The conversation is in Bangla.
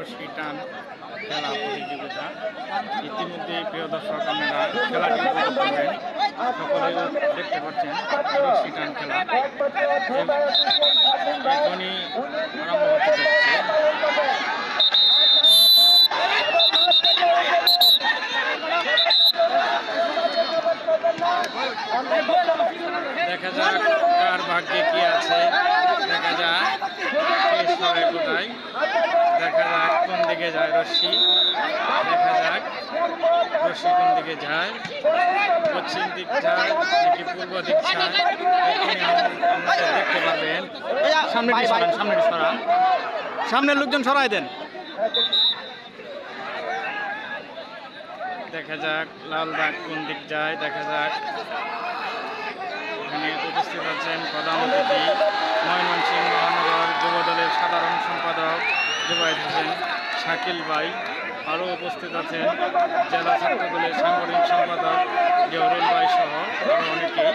রশি টান খেলা প্রতিযোগিতা। ইতিমধ্যে প্রিয় দর্শক আপনারা খেলাটি উপভোগ করবেন, সকলেই দেখতে পাচ্ছেন রশি টান খেলা এখনই আরম্ভ হতে যাচ্ছে। দেখা যাক কার ভাগ্যে কি আছে, দেখা যাক কে সরে কোথায়, দেখা যাক কোন দিকে যায় রশ্মি, দেখা যাক রশ্মি কোন দিকে যায়, পশ্চিম দিক যায় নাকি পূর্ব দিক যায়, আপনারা দেখতে পারবেন। সামনে সরান, সামনের লোকজন সরাই দেন। দেখা যাক লাল দাগ কোন দিক যায়, দেখা যাক। এখানে উপস্থিত আছেন প্রধান অতিথি ময়মনসিংহ মহানগর যুবদলের সাধারণ সম্পাদক জুবাইর হোসেন শাকিল ভাই, আরও উপস্থিত আছেন জেলা ছাত্র দলের সাংগঠনিক সম্পাদক জহরুল ভাই সহ আরও অনেকেই।